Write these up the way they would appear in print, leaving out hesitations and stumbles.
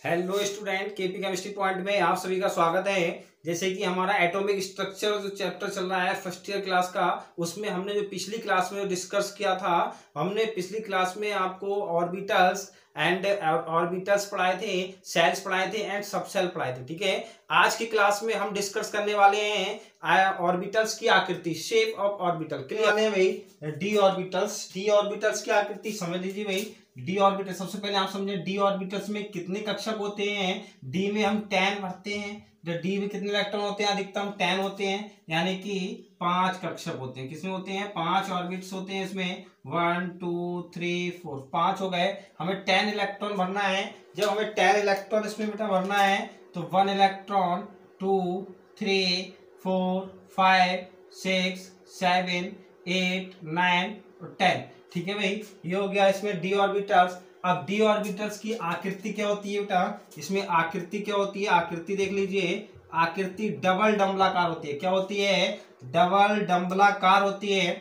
Hello student, KP chemistry point में आप सभी का स्वागत है। जैसे कि हमारा एटॉमिक स्ट्रक्चर जो चैप्टर चल रहा है फर्स्ट ईयर क्लास का, उसमें हमने जो पिछली क्लास में डिस्कस किया था, हमने पिछली क्लास में आपको ऑर्बिटल्स एंड ऑर्बिटल्स पढ़ाए थे, सेल्स पढ़ाए थे एंड सब सेल पढ़ाए थे। ठीक है, आज की क्लास में हम डिस्कस करने वाले हैं ऑर्बिटल्स की आकृति, शेप ऑफ ऑर्बिटल। क्लियर है भाई? डी ऑर्बिटल्स की आकृति समझ लीजिए भाई। डी ऑर्बिटल सबसे पहले आप समझे, डी ऑर्बिटल्स में कितने कक्षक होते हैं। डी में हम 10 भरते हैं। जब डी में कितने इलेक्ट्रॉन होते हैं? अधिकतम 10 होते हैं, यानी कि 5 कक्षक होते हैं। किसमें होते हैं? 5 ऑर्बिट्स होते हैं इसमें। 1 2 3 4 5 हो गए। हमें 10 इलेक्ट्रॉन भरना है। जब हमें 10 इलेक्ट्रॉन इसमें बेटा भरना है तो 1 इलेक्ट्रॉन 2 3 4 5 6 7 8 9 और 10। ठीक है भाई, ये हो गया इसमें डी ऑर्बिटल्स। अब डी ऑर्बिटल्स की आकृति क्या होती है बेटा? इसमें आकृति क्या होती है? आकृति देख लीजिए। आकृति डबल डंबलाकार होती है। क्या होती है? डबल डंबलाकार होती है।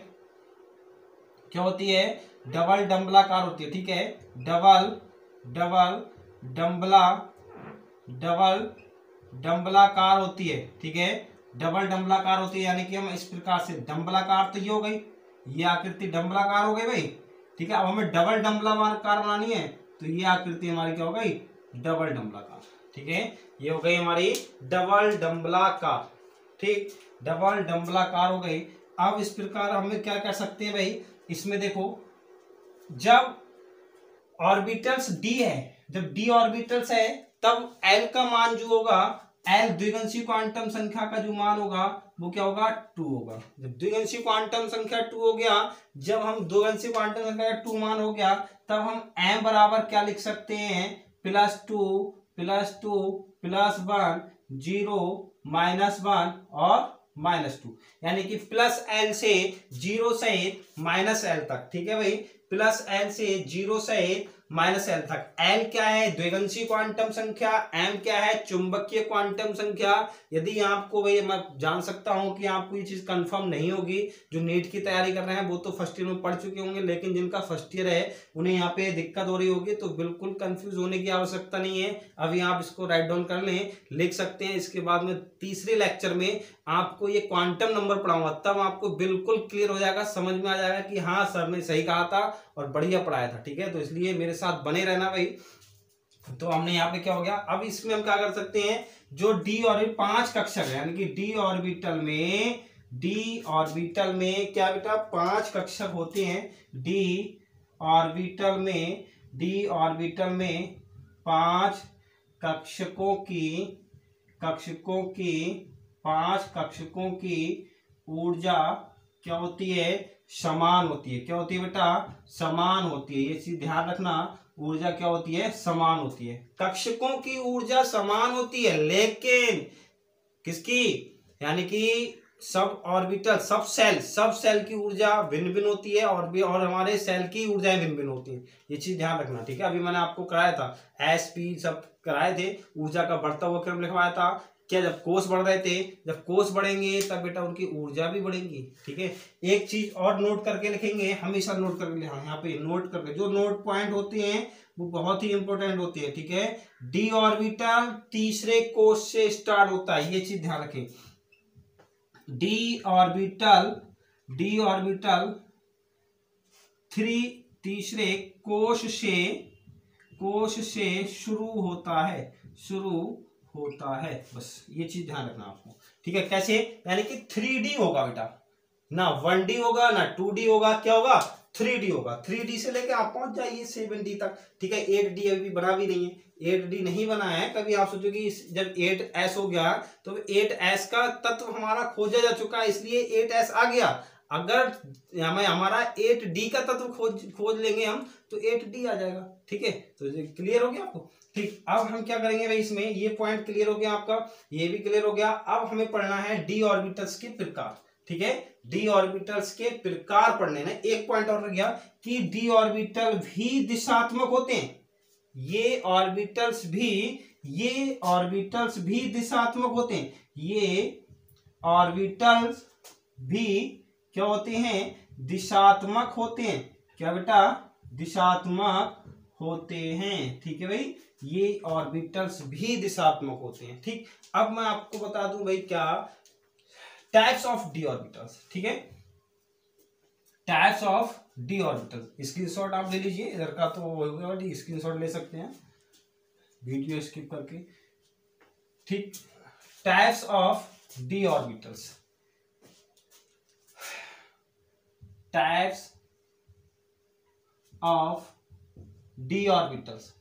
क्या होती है? डबल डंबलाकार होती है। ठीक है, डबल डंबलाकार होती है। ठीक है, डबल डंबलाकार होती है, यानी कि हम इस प्रकार से डंबलाकार, तो ये हो गई, ये आकृति डंबलाकार हो गई भाई। ठीक है, अब हमें डबल डंबलाकार बनानी है तो ये आकृति हमारी क्या हो गई? डबल डंबलाकार। ठीक है, ये हो गई हमारी डबल डंबलाकार। ठीक, डबल डंबलाकार हो गई। अब इस प्रकार हमें क्या कर सकते हैं भाई? इसमें देखो, जब ऑर्बिटल्स डी है, जब डी ऑर्बिटल्स है, तब एल का मान जो होगा, एल द्विगंशी क्वांटम संख्या का जो मान होगा वो क्या होगा? 2 होगा। जब द्विगंशी क्वांटम संख्या 2 हो गया, जब हम द्विगंशी क्वांटम संख्या का 2 मान हो गया, तब हम m बराबर क्या लिख सकते हैं? +2 +1 0 -1 और -2, यानी कि +L से 0 से -L तक। ठीक है भाई, +L से 0 से -L तक। L क्या है? द्विगंशी क्वांटम संख्या। M क्या है? चुंबकीय क्वांटम संख्या। यदि आपको भाई, मैं जान सकता हूं कि आपको ये चीज कंफर्म नहीं होगी, जो नीट की तैयारी कर रहे हैं वो तो फर्स्ट ईयर में पढ़ चुके होंगे, लेकिन जिनका फर्स्ट ईयर है उन्हें यहाँ पे दिक्कत हो रही होगी, तो बिल्कुल कंफ्यूज होने की आवश्यकता नहीं है। अभी आप इसको राइट डाउन कर लें, लिख सकते हैं। इसके बाद में तीसरे लेक्चर में आपको ये क्वांटम नंबर पढ़ाऊंगा, तब आपको बिल्कुल क्लियर हो जाएगा, समझ में आ जाएगा कि हाँ सर ने सही कहा था और बढ़िया पढ़ाया था। ठीक है, तो इसलिए मेरे साथ बने रहना भाई। तो हमने यहाँ पे क्या हो गया, अब इसमें हम क्या कर सकते हैं? जो डी ऑर्बिटल 5 कक्षक है, यानी कि डी ऑर्बिटल में क्या बेटा? 5 कक्षक होते हैं। डी ऑर्बिटल में 5 कक्षकों की ऊर्जा क्या होती है? समान होती है। क्या होती है बेटा? समान होती है। ये चीज ध्यान रखना, ऊर्जा क्या होती है? समान होती है। कक्षकों की ऊर्जा समान होती है, लेकिन किसकी? यानी कि सब ऑर्बिटल, सब सेल की ऊर्जा भिन्न भिन्न होती है, और हमारे सेल की ऊर्जाएं भिन्न भिन्न होती है। ये चीज ध्यान रखना। ठीक है, अभी मैंने आपको कराया था, SP सब कराए थे, ऊर्जा का बढ़ता हुआ क्रम लिखवाया था। क्या? जब कोष बढ़ रहे थे, जब कोष बढ़ेंगे तब बेटा उनकी ऊर्जा भी बढ़ेंगी। ठीक है, एक चीज और नोट करके लिखेंगे, हमेशा नोट करके, यहाँ पे नोट करके, जो नोट पॉइंट होते हैं वो बहुत ही इंपॉर्टेंट होती है। ठीक है, डी ऑर्बिटल तीसरे कोष से स्टार्ट होता है, ये चीज ध्यान रखें। डी ऑर्बिटल तीसरे कोष से शुरू होता है। बस ये चीज ध्यान रखना आपको। ठीक है, कैसे? यानी कि 3D होगा बेटा, ना 1D होगा ना 2D होगा। क्या होगा? 3D होगा। 3D से लेके आप पहुंच जाइए 7D तक। ठीक है, 8D अभी बना भी नहीं है, 8D नहीं बना है। कभी आप सोचो कि जब 8S हो गया तो 8S का तत्व हमारा खोजा जा चुका है, इसलिए 8S आ गया। अगर हमारा 8D का तत्व खोज लेंगे हम तो 8D आ जाएगा। ठीक है, तो क्लियर हो गया आपको? ठीक, अब हम क्या करेंगे भाई, इसमें ये पॉइंट क्लियर हो गया आपका, ये भी क्लियर हो गया। अब हमें पढ़ना है डी ऑर्बिटल्स के प्रकार। ठीक है, डी ऑर्बिटल्स के प्रकार पढ़ने में एक पॉइंट और रह गया कि डी ऑर्बिटल भी दिशात्मक होते हैं। ये ऑर्बिटल्स भी दिशात्मक होते हैं। ये ऑर्बिटल्स भी क्या होते हैं? दिशात्मक होते हैं। क्या बेटा? दिशात्मक होते हैं। ठीक है भाई, ये ऑर्बिटल्स भी दिशात्मक होते हैं। ठीक, अब मैं आपको बता दूं भाई क्या टाइप्स ऑफ डी ऑर्बिटल्स। ठीक है, types of D orbital. Screenshot आप ले लीजिए, इधर का तो स्क्रीनशॉट ले सकते हैं वीडियो स्किप करके। ठीक, types of D orbitals, types of D orbitals,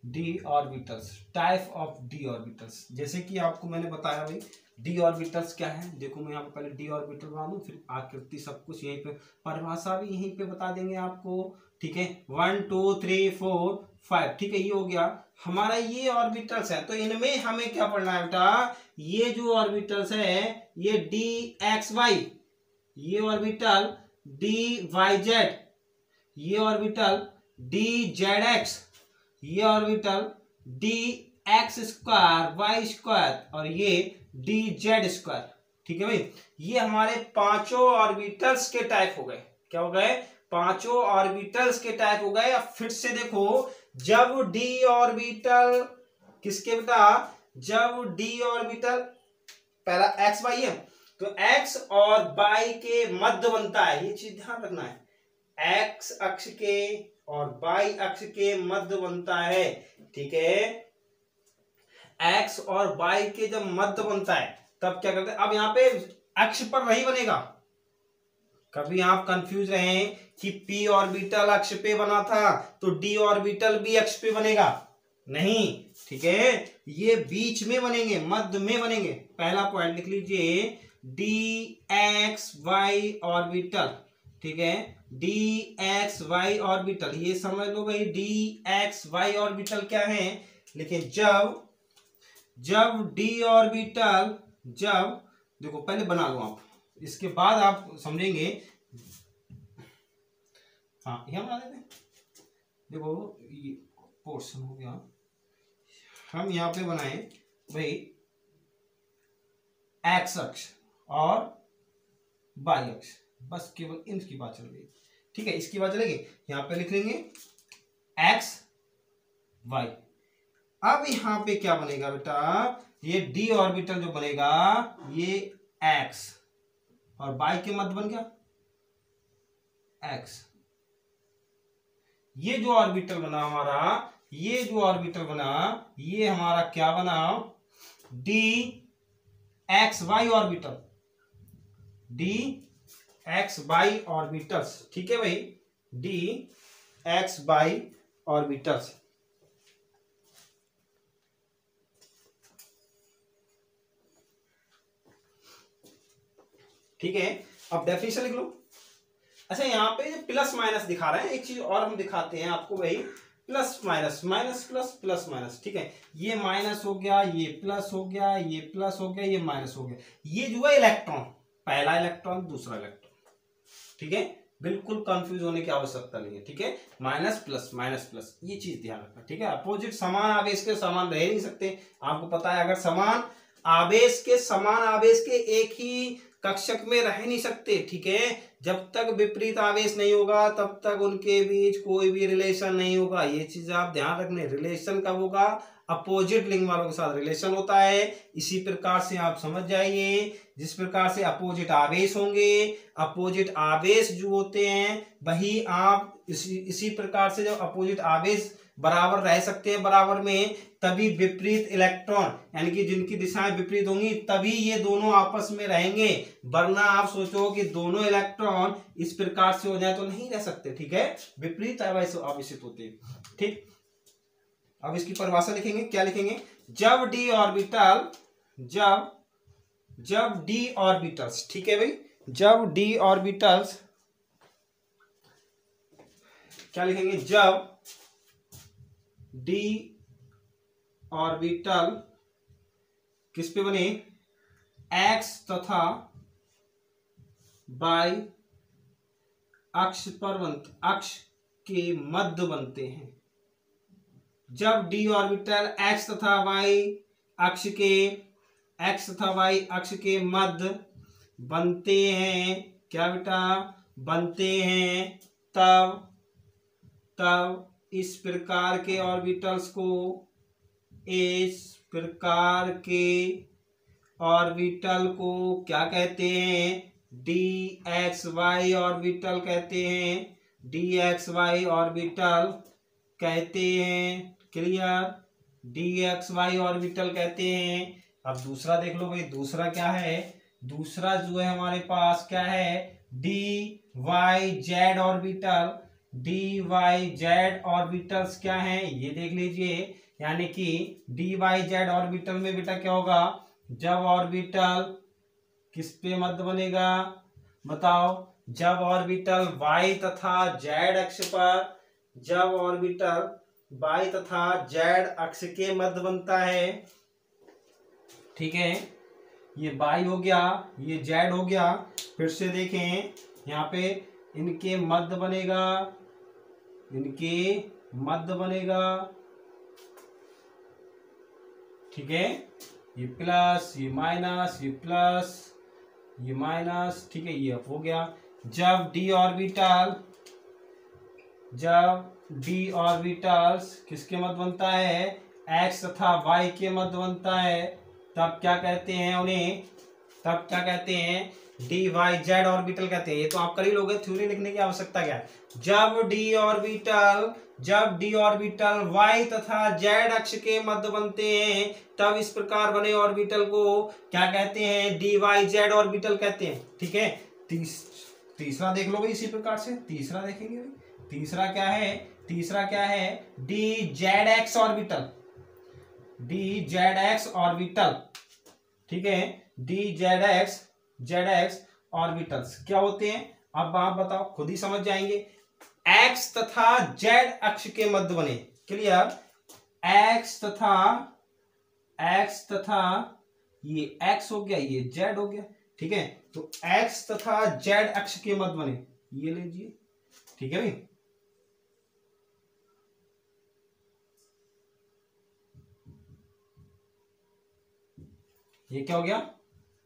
D orbitals, type of D orbitals. जैसे कि आपको मैंने बताया भाई डी ऑर्बिटल्स क्या है। देखो मैं यहाँ पे पहले डी ऑर्बिटल बना दूं, फिर आकृति सब कुछ यहीं पे, परिभाषा भी यहीं पे बता देंगे आपको। ठीक है, 1 2 3 4 5। ठीक है, ये हो गया हमारा, ये ऑर्बिटल्स है। तो इनमें हमें क्या पढ़ना है बेटा, ये जो ऑर्बिटल्स है ये डी एक्स वाई, ये ऑर्बिटल डी वाई जेड, ये ऑर्बिटल डी जेड एक्स, ये orbital d x square y square, और ये डी जेड स्क्वायर। ठीक है भाई, ये हमारे पांचों ऑर्बिटल्स के टाइप हो गए। क्या हो गए, पांचों ऑर्बिटल्स के टाइप हो गए। अब फिर से देखो, जब डी ऑर्बिटल किसके बेटा, जब डी ऑर्बिटल पहला एक्स वाई है, तो एक्स और वाई के मध्य बनता है, ये चीज ध्यान रखना है, एक्स अक्ष के और वाई अक्ष के मध्य बनता है। ठीक है, एक्स और वाई के जब मध्य बनता है तब क्या करते हैं, अब यहाँ पे अक्ष पर नहीं बनेगा। कभी आप कंफ्यूज रहे कि पी ऑर्बिटल अक्ष पे बना था तो डी ऑर्बिटल भी अक्ष पे बनेगा, नहीं। ठीक है, ये बीच में बनेंगे, मध्य में बनेंगे। पहला पॉइंट लिख लीजिए, डी एक्स वाई ऑर्बिटल। ठीक है, डी एक्स वाई ऑर्बिटल, ये समझ लो भाई डी एक्स वाई ऑर्बिटल क्या है। लेकिन जब डी ऑर्बिटल, जब देखो पहले बना लो आप, इसके बाद आप समझेंगे। हाँ, यह बना देते हैं। देखो ये पोर्शन हो गया, हम यहाँ पे बनाए भाई एक्स अक्ष और वाई अक्ष, बस केवल इनकी बात चल रही। ठीक है, इसकी बात चलेगी, यहाँ पे लिख लेंगे एक्स वाई। अब यहाँ पे क्या बनेगा बेटा, ये डी ऑर्बिटल जो बनेगा ये एक्स और वाई के मध्य बन गया एक्स। ये जो ऑर्बिटल बना हमारा, ये जो ऑर्बिटल बना, ये हमारा क्या बना, d x y orbital, d x y orbitals. ठीक है भाई, डी एक्स वाई ऑर्बिटल्स। ठीक है, अब डेफिनेशन लिख लो। अच्छा, यहाँ पे जो प्लस माइनस दिखा रहे हैं, एक चीज और हम दिखाते हैं आपको भाई, plus minus, minus plus, plus minus. ठीक है, ये माइनस हो गया, ये प्लस हो गया, ये प्लस हो गया, ये माइनस हो गया। ये जो है इलेक्ट्रॉन, पहला इलेक्ट्रॉन दूसरा इलेक्ट्रॉन। ठीक है, बिल्कुल कंफ्यूज होने की आवश्यकता नहीं है। ठीक है, माइनस प्लस, माइनस प्लस, ये चीज ध्यान रखना। ठीक है, अपोजिट समान आवेश के समान रह नहीं सकते, आपको पता है। अगर समान आवेश के एक ही कक्षक में रह नहीं सकते। ठीक है, जब तक विपरीत आवेश नहीं होगा तब तक उनके बीच कोई भी रिलेशन नहीं होगा। ये चीज आप ध्यान रखने, रिलेशन कब होगा, अपोजिट लिंग वालों के साथ रिलेशन होता है। इसी प्रकार से आप समझ जाइए, जिस प्रकार से अपोजिट आवेश होंगे, अपोजिट आवेश जो होते हैं वही आप इसी प्रकार से जब अपोजिट आवेश बराबर रह सकते हैं बराबर में, तभी विपरीत इलेक्ट्रॉन यानी कि जिनकी दिशाएं विपरीत होंगी तभी ये दोनों आपस में रहेंगे। वरना आप सोचो कि दोनों इलेक्ट्रॉन इस प्रकार से हो जाए तो नहीं रह सकते। ठीक है, विपरीत आवेशित होते हैं। ठीक, अब इसकी परिभाषा लिखेंगे, क्या लिखेंगे, जब डी ऑर्बिटल, जब डी ऑर्बिटल्स, ठीक है भाई, जब डी ऑर्बिटल्स, क्या लिखेंगे, जब डी ऑर्बिटल किस पे बने, एक्स तथा वाई अक्ष पर अक्ष के मध्य बनते हैं। जब डी ऑर्बिटल एक्स तथा वाई अक्ष के मध्य बनते हैं, क्या बेटा, बनते हैं, तब इस प्रकार के ऑर्बिटल्स को, इस प्रकार के ऑर्बिटल को क्या कहते हैं? डी एक्स वाई ऑर्बिटल कहते हैं, डी एक्स वाई ऑर्बिटल कहते हैं। Clear? D x y orbital कहते हैं। अब दूसरा देख लो भाई, दूसरा क्या है? दूसरा जो है हमारे पास क्या है? D y z orbital. D y z orbitals क्या है ये देख लीजिए। यानी कि डी वाई जेड ऑर्बिटल में बेटा क्या होगा? जब ऑर्बिटल किस पे मध्य बनेगा बताओ? जब ऑर्बिटल वाई तथा जेड अक्ष पर, जब ऑर्बिटल वाई तथा जेड अक्ष के मध्य बनता है, ठीक है, ये वाई हो गया, ये जेड हो गया। फिर से देखें यहाँ पे इनके मध्य बनेगा, इनके मध्य बनेगा, ठीक है, ये प्लस, ये माइनस, ये प्लस, ये माइनस, ठीक है, ये हो गया। जब डी ऑर्बिटल, जब डी ऑर्बिटल्स किसके मध्य बनता है? एक्स तथा वाई के मध्य बनता है, तब क्या कहते हैं उन्हें? तब क्या कहते हैं? डी वाई जेड ऑर्बिटल कहते हैं। ये तो आप कर ही लोगे, थ्योरी लिखने की आवश्यकता क्या है। जब डी ऑर्बिटल वाई तथा जेड अक्ष के मध्य बनते हैं, तब इस प्रकार बने ऑर्बिटल को क्या कहते हैं? डी वाई जेड ऑर्बिटल कहते हैं। ठीक है, तीसरा देख लो भाई इसी प्रकार से। तीसरा देखेंगे भाई, तीसरा क्या है? तीसरा क्या है? D z x orbital. D z x orbital, ठीक है, डी जेड एक्स ऑर्बिटल्स क्या होते हैं? अब आप बताओ, खुद ही समझ जाएंगे। एक्स तथा जेड अक्ष के मध्य बने। क्लियर? एक्स तथा ये एक्स हो गया, ये जेड हो गया। ठीक है, तो एक्स तथा जेड अक्ष के मध्य बने, ये लीजिए। ठीक है भाई, ये क्या हो गया?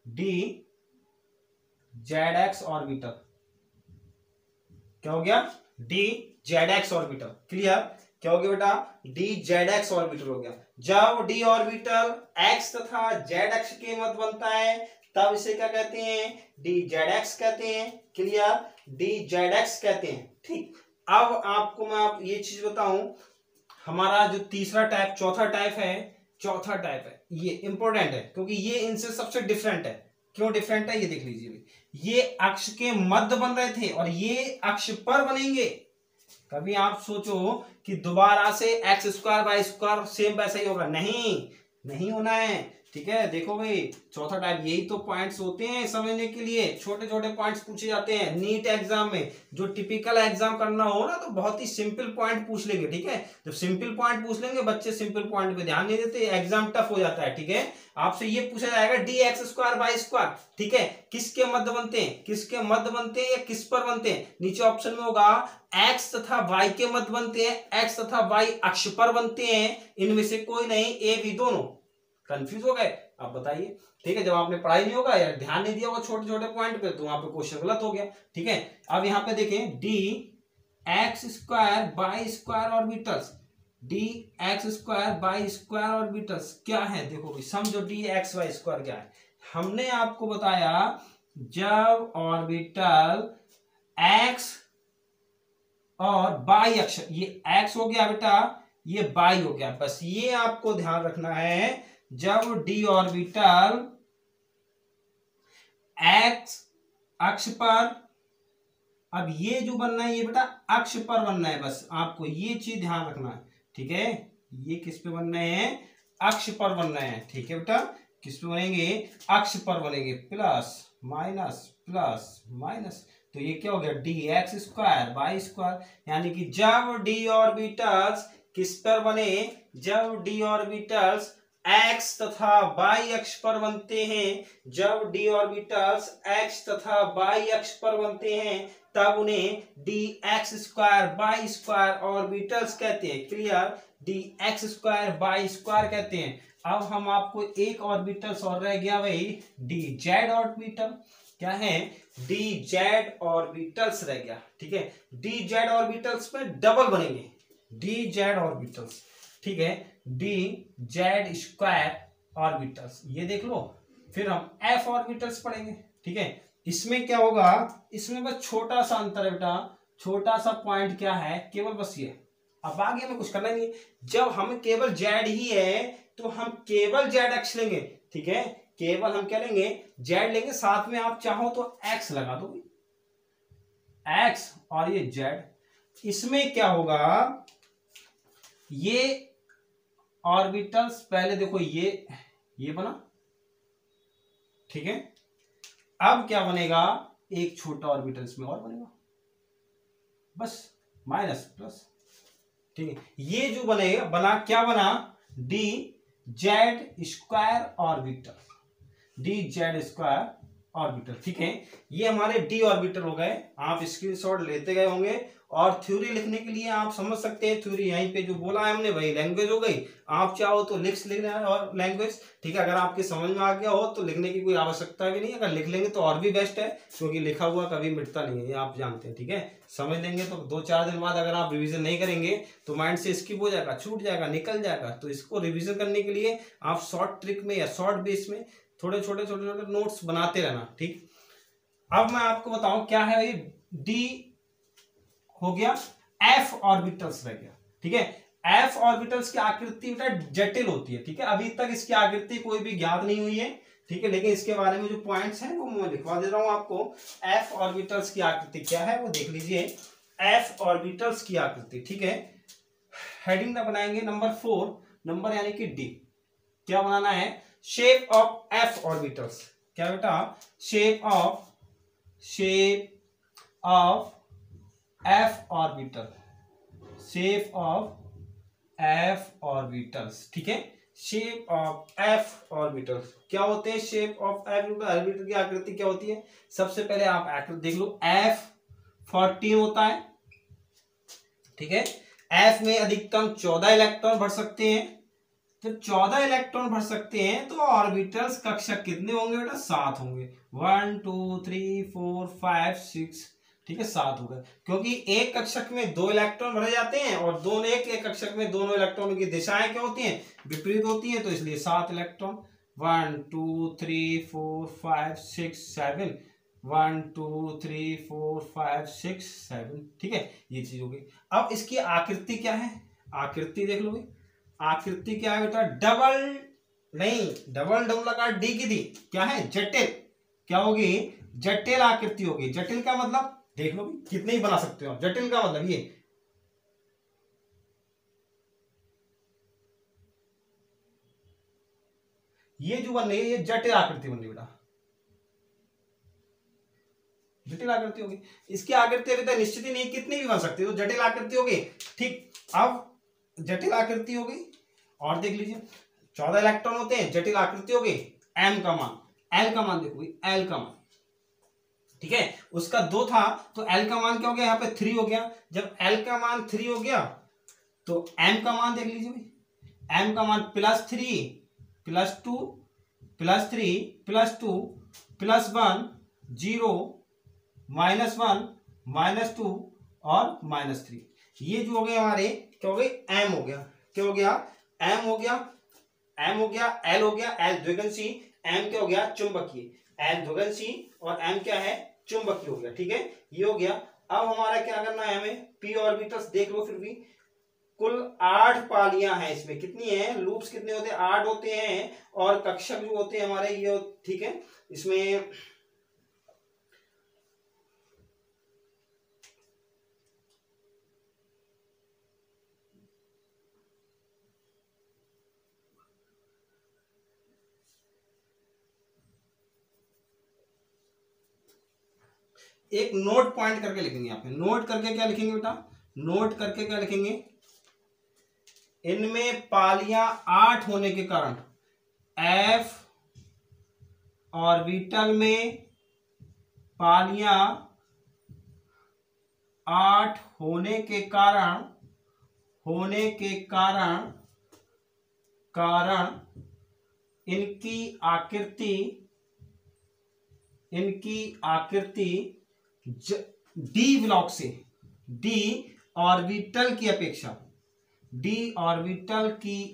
D z x orbital. क्या हो गया? D z x orbital. Clear? क्या हो गया बेटा? डी जेड एक्स ऑर्बिटल हो गया। जब डी ऑर्बिटल एक्स तथा जेड अक्ष के मध्य बनता है, तब इसे क्या कहते हैं? डी जेड एक्स कहते हैं। क्लियर? डी जेड एक्स कहते हैं। ठीक, अब आपको मैं ये चीज बताऊं, हमारा जो तीसरा टाइप, चौथा टाइप है, ये इंपॉर्टेंट है क्योंकि ये इनसे सबसे डिफरेंट है। क्यों डिफरेंट है ये देख लीजिए। ये अक्ष के मध्य बन रहे थे और ये अक्ष पर बनेंगे। कभी आप सोचो कि दोबारा से x square y square same वैसा ही होगा, नहीं होना है। ठीक है, देखो भाई, चौथा टाइप, यही तो पॉइंट्स होते हैं समझने के लिए। छोटे छोटे पॉइंट्स पूछे जाते हैं नीट एग्जाम में। जो टिपिकल एग्जाम करना हो ना, तो बहुत ही सिंपल पॉइंट पूछ लेंगे। ठीक है, जब सिंपल पॉइंट पूछ लेंगे, बच्चे सिंपल पॉइंट पे ध्यान नहीं देते, एग्जाम टफ हो जाता है। ठीक है, आपसे ये पूछा जाएगा d x square y square, ठीक है, किसके मध्य बनते हैं? किसके मध्य बनते हैं या किस पर बनते हैं? नीचे ऑप्शन में होगा एक्स तथा वाई के मध्य बनते हैं, एक्स तथा वाई अक्ष पर बनते हैं, इनमें से कोई नहीं, ए बी दोनों। कंफ्यूज हो गए? आप बताइए। ठीक है, जब आपने पढ़ाई नहीं होगा या ध्यान नहीं दिया होगा छोटे छोटे पॉइंट पे, तो वहां पे क्वेश्चन गलत हो गया। ठीक है, अब यहाँ पे देखें, D x square by square orbitals, D x square by square orbitals क्या है? देखो भाई, समझो डी एक्स वाई स्क्वायर क्या है। हमने आपको बताया जब ऑर्बिटल एक्स और बाई अक्ष, ये एक्स हो गया बेटा, ये बाई हो गया, बस ये आपको ध्यान रखना है। जब डी ऑर्बिटल एक्स अक्ष पर, अब ये जो बनना है ये बेटा अक्ष पर बनना है, बस आपको ये चीज ध्यान रखना है। ठीक है, ये किस पे बनना है? अक्ष पर बनना है। ठीक है बेटा, किस पे बनेंगे? अक्ष पर बनेंगे। प्लस माइनस, तो ये क्या हो गया? D x square by square. यानी कि जब डी ऑर्बिटल्स किस पर बने? जब डी ऑर्बिटल्स एक्स तथा वाई अक्ष पर बनते हैं, जब डी ऑर्बिटल्स एक्स तथा वाई अक्ष पर बनते हैं, तब उन्हें D x square by square orbitals कहते हैं। Clear? D x square by square कहते हैं। अब हम आपको एक ऑर्बिटल्स और रह गया भाई, डी जेड ऑर्बिटल। क्या है? डी जेड ऑर्बिटल्स रह गया। ठीक है, डी जेड ऑर्बिटल्स में डबल बनेंगे। डी जेड ऑर्बिटल्स, ठीक है, डी जेड स्क्वायर ऑर्बिटल्स, ये देख लो। फिर हम एफ ऑर्बिटल्स पढ़ेंगे, ठीक है। इसमें क्या होगा, इसमें बस छोटा सा अंतर है बेटा, छोटा सा पॉइंट क्या है, केवल बस ये, अब आगे हमें कुछ करना नहीं है। जब हम केवल जेड ही है तो हम केवल जेड एक्स लेंगे, ठीक है, केवल हम क्या लेंगे, जेड लेंगे, साथ में आप चाहो तो एक्स लगा दो, एक्स और ये जेड। इसमें क्या होगा, ये ऑर्बिटल्स पहले देखो ये बना, ठीक है। अब क्या बनेगा, एक छोटा ऑर्बिटल इसमें और बनेगा, बस माइनस प्लस, ठीक है। ये जो बनेगा, बना क्या बना, D Z square orbital, d Z square orbital, ठीक है। ये हमारे डी ऑर्बिटल हो गए, आप स्क्रीनशॉट लेते गए होंगे। और थ्योरी लिखने के लिए आप समझ सकते हैं, थ्योरी यहीं पे जो बोला है हमने वही लैंग्वेज हो गई। आप चाहो तो लिखना है और लैंग्वेज, ठीक है। अगर आपके समझ में आ गया हो तो लिखने की कोई आवश्यकता भी नहीं, अगर लिख लेंगे तो और भी बेस्ट है, क्योंकि लिखा हुआ कभी मिटता नहीं है, ये आप जानते हैं, ठीक है। समझ लेंगे तो 2-4 दिन बाद अगर आप रिविजन नहीं करेंगे तो माइंड से स्किप हो जाएगा, छूट जाएगा, निकल जाएगा। तो इसको रिविजन करने के लिए आप शॉर्ट ट्रिक में या शॉर्ट बेस में थोड़े छोटे नोट्स बनाते रहना, ठीक। अब मैं आपको बताऊं क्या है, ये डी हो गया, एफ ऑर्बिटल्स रह गया, ठीक है। एफ ऑर्बिटल्स की आकृति बेटा जटिल होती है, ठीक है। अभी तक इसकी आकृति कोई भी ज्ञात नहीं हुई है, ठीक है, लेकिन इसके बारे में जो पॉइंट्स हैं वो मैं लिखवा दे रहा हूं आपको। एफ ऑर्बिटल्स की आकृति क्या है वो देख लीजिए, एफ ऑर्बिटल्स की आकृति, ठीक है। हेडिंग ना बनाएंगे नंबर 4, नंबर यानी कि डी, क्या बनाना है, शेप ऑफ एफ ऑर्बिटल्स, क्या बेटा, shape of F orbital, shape of F orbitals, ठीक है। शेप ऑफ एफ ऑर्बिटल्स क्या होते हैं, शेप ऑफ एफ ऑर्बिटल की आकृति क्या होती है। सबसे पहले आप आकृति देख लो, F14 होता है, ठीक है। एफ में अधिकतम 14 इलेक्ट्रॉन भर सकते हैं। जब 14 इलेक्ट्रॉन भर सकते हैं तो ऑर्बिटल्स कक्षक कितने होंगे बेटा, 7 होंगे, 1 2 3 4 5 6, ठीक है, 7 हो गए। क्योंकि एक कक्षक में 2 इलेक्ट्रॉन भरे जाते हैं और दोनों एक कक्षक में दोनों इलेक्ट्रॉनों की दिशाएं क्या होती हैं, विपरीत होती हैं, तो इसलिए 7 इलेक्ट्रॉन, 1 2 3 4 5 6 7, 1 2 3 4 5 6 7, ठीक है, ये चीज हो गई। अब इसकी आकृति क्या है, आकृति देख लो, आकृति क्या है बेटा, डबल लगा डी की दी, क्या है, जटिल, क्या होगी, जटिल आकृति होगी। जटिल का मतलब देख लो कितने ही बना सकते हो, जटिल का मतलब ये जो बन रही है ये जटिल आकृति बन रही बेटा, जटिल आकृति होगी। इसकी आकृति अभी तक निश्चित ही नहीं, कितनी भी बन सकती है, तो जटिल आकृति होगी, ठीक। अब जटिल आकृति होगी और देख लीजिए 14 इलेक्ट्रॉन होते हैं, जटिल आकृति होगी, एम का मान, एल का मान देखो, एल का मान, ठीक है, उसका 2 था तो एल का मान क्या हो गया, यहाँ पे 3 हो गया। जब एल का मान 3 हो गया तो एम का मान देख लीजिए भाई, एम का मान +3 +2 +3 +2 +1 0 -1 -2 और -3, ये जो हो गए हमारे क्या हो गए, एम हो गया, क्या हो गया, एम हो गया, एम हो गया, एल हो गया, एल द्विगंशी, एम क्या हो गया, चुंबकीय, एल द्विगंशी और एम क्या है, चुंबकीय हो गया, ठीक है, ये हो गया। अब हमारा क्या करना है, हमें पी ऑर्बिटल्स देख लो, फिर भी कुल 8 पालियां हैं इसमें, कितनी है, लूप्स कितने होते हैं, 8 होते हैं, और कक्षक जो होते हैं हमारे ये, ठीक है, इसमें एक नोट पॉइंट करके लिखेंगे, आप नोट करके क्या लिखेंगे बेटा, नोट करके क्या लिखेंगे, इनमें पालियां 8 होने के कारण, एफ ऑर्बिटल में पालियां 8 होने के कारण इनकी आकृति डी ब्लॉक से, डी ऑर्बिटल की अपेक्षा डी ऑर्बिटल की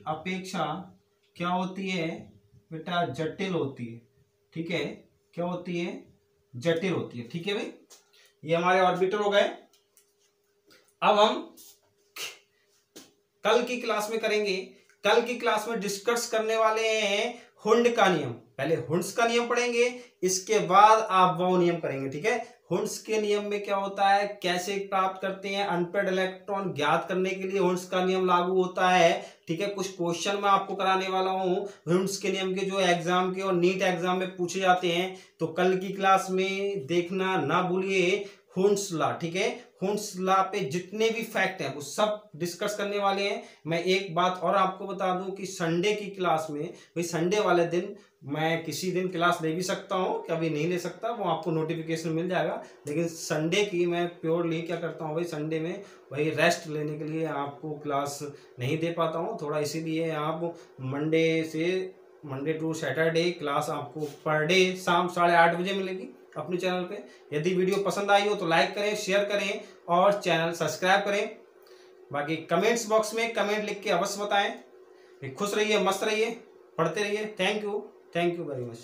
अपेक्षा क्या होती है बेटा, जटिल होती है। ठीक है, क्या होती है, जटिल होती है। ठीक है भाई, ये हमारे ऑर्बिटल हो गए। अब हम कल की क्लास में करेंगे, कल की क्लास में डिस्कस करने वाले हैं हुंड का नियम। पहले हुंड्स का नियम पढ़ेंगे, इसके बाद आप वो नियम करेंगे। ठीक है, हुंड्स के नियम में क्या होता है, कैसे प्राप्त करते हैं अनपेड इलेक्ट्रॉन, ज्ञात करने के लिए हुंड्स का नियम लागू होता है। ठीक है, कुछ क्वेश्चन मैं आपको कराने वाला हूं हुंड्स के नियम के, जो एग्जाम के और नीट एग्जाम में पूछे जाते हैं। तो कल की क्लास में देखना ना भूलिए हुंड्स लॉ। ठीक है, हुंड्स लॉ पे जितने भी फैक्ट हैं वो सब डिस्कस करने वाले हैं। मैं एक बात और आपको बता दूं कि संडे की क्लास में, भाई संडे वाले दिन मैं किसी दिन क्लास ले भी सकता हूं, कभी नहीं ले सकता, वो आपको नोटिफिकेशन मिल जाएगा। लेकिन संडे की मैं प्योरली क्या करता हूं भाई, संडे में भाई रेस्ट लेने के लिए आपको क्लास नहीं दे पाता हूं थोड़ा, इसीलिए आप मंडे टू सैटरडे क्लास आपको पर डे शाम 8:30 बजे मिलेगी अपने चैनल पे। यदि वीडियो पसंद आई हो तो लाइक करें, शेयर करें और चैनल सब्सक्राइब करें। बाकी कमेंट्स बॉक्स में कमेंट लिख के अवश्य बताएं। खुश रहिए, मस्त रहिए, पढ़ते रहिए। Thank you very much.